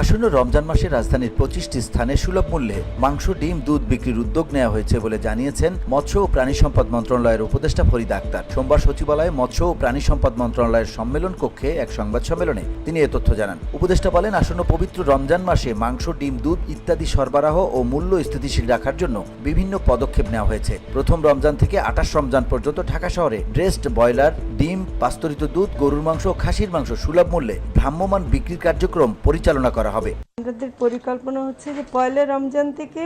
আসন্ন রমজান মাসে রাজধানীর 25টি স্থানে সুলভ মূল্যে মাংস, ডিম, দুধ বিক্রির উদ্যোগ নেওয়া হয়েছে বলে জানিয়েছেন মৎস্য ও প্রাণী সম্পদ মন্ত্রণালয়ের উপদেষ্টা ফরিদা আক্তার। সোমবার সচিবালয়ে মৎস্য ও প্রাণী সম্পদ মন্ত্রণালয়ের সম্মেলন কক্ষে এক সংবাদ সম্মেলনে তিনি এ তথ্য জানান। উপদেষ্টা বলেন, আসন্ন পবিত্র রমজান মাসে মাংস, ডিম, দুধ ইত্যাদি সরবরাহ ও মূল্য স্থিতিশীল রাখার জন্য বিভিন্ন পদক্ষেপ নেওয়া হয়েছে। প্রথম রমজান থেকে 28 রমজান পর্যন্ত ঢাকা শহরে ড্রেসড ব্রয়লার, ডিম, পাস্তুরিত দুধ, গরুর মাংস ও খাসির মাংস সুলভ মূল্যে ভ্রাম্যমাণ বিক্রির কার্যক্রম পরিচালনা করা হবে। আমাদের পরিকল্পনা হচ্ছে যে পয়লা রমজান থেকে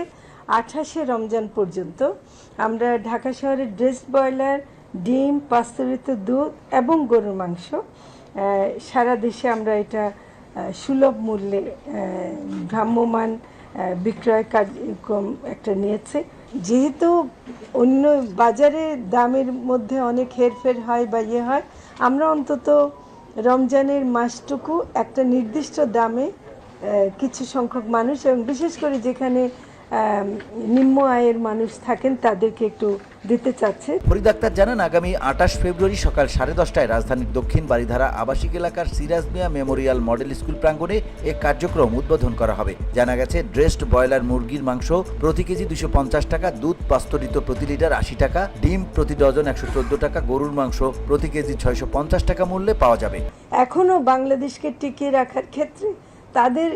28শে রমজান পর্যন্ত আমরা ঢাকা শহরে ড্রেসড ব্রয়লার, ডিম, পাস্তুরিত দুধ এবং গরুর মাংস সারা দেশে আমরা এটা সুলভ মূল্যে ভ্রাম্যমাণ বিক্রয় কার্যক্রম একটা নিয়েছে। যেহেতু অন্য বাজারে দামের মধ্যে অনেক হেরফের হয় বা হয়, আমরা অন্তত রমজানের মাসটুকু একটা নির্দিষ্ট দামে কিছু সংখ্যক মানুষ এবং বিশেষ করে যেখানে নিম্ন আয়ের মানুষ থাকেন তাদেরকে একটু দিতে চাচ্ছে। ফরিদা আক্তার জানান, আগামী 28 ফেব্রুয়ারি সকাল 10:30টায় রাজধানীর দক্ষিণ বারিধারা আবাসিক এলাকার Siraj Mia Memorial model school প্রাঙ্গণে এ কার্যক্রম উদ্বোধন করা হবে। জানা গেছে, ড্রেসড ব্রয়লার মুরগির মাংস প্রতি কেজি 250 টাকা, দুধ পাস্তুরিত প্রতি লিটার 80 টাকা, ডিম প্রতি ডজন 114 টাকা, গরুর মাংস প্রতি কেজি 650 টাকা মূল্যে পাওয়া যাবে। এখনও বাংলাদেশকে টিকিয়ে রাখার ক্ষেত্রে তাদের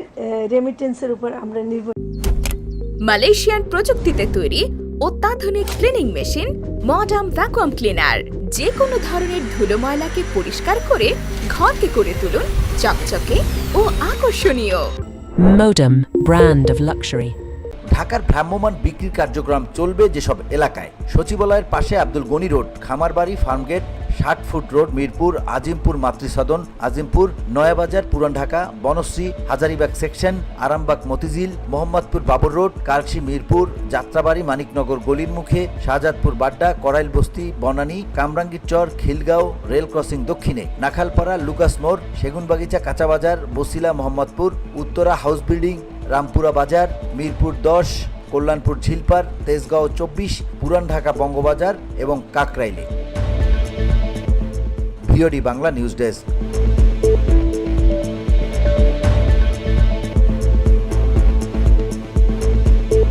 রেমিটেন্সের উপর আমরা নির্ভর। মালয়েশিয়ান প্রযুক্তিতে তৈরি অত্যাধুনিক cleaning machine modern vacuum cleaner যে কোনো ধরনের ধুলো ময়লাকে পরিষ্কার করে ঘরকে করে তুলুন চকচকে ও আকর্ষণীয়। Modem, brand of luxury. ঢাকার ভ্রাম্যমাণ বিক্রির কার্যক্রম চলবে যেসব এলাকায়: সচিবালয়ের পাশে আব্দুল গনি রোড, খামারবাড়ি, ফার্মগেট, 60 ফুট রোড, মিরপুর, আজিমপুর মাতৃসদন, আজিমপুর, নয়াবাজার, পুরান ঢাকা, বনশ্রী, হাজারীবাগ সেকশন, আরামবাগ মতিঝিল, মোহাম্মদপুর বাবর রোড, কালশি মিরপুর, যাত্রাবাড়ি, মানিকনগর গলির মুখে, শাহজাদপুর বাড্ডা, করাইল বস্তি, বনানী, কামরাঙ্গীর চর, খিলগাঁও, রেল ক্রসিং দক্ষিণে, নাখালপাড়া, লুকাস মোড়, সেগুনবাগিচা, কাঁচাবাজার, বসিলা, মোহাম্মদপুর, উত্তরা হাউস বিল্ডিং, রামপুরা বাজার, মিরপুর 10, কল্যাণপুর ঝিলপার, তেজগাঁও 24, পুরান ঢাকা বঙ্গবাজার এবং কাকরাইলে। VOD Bangla news desk.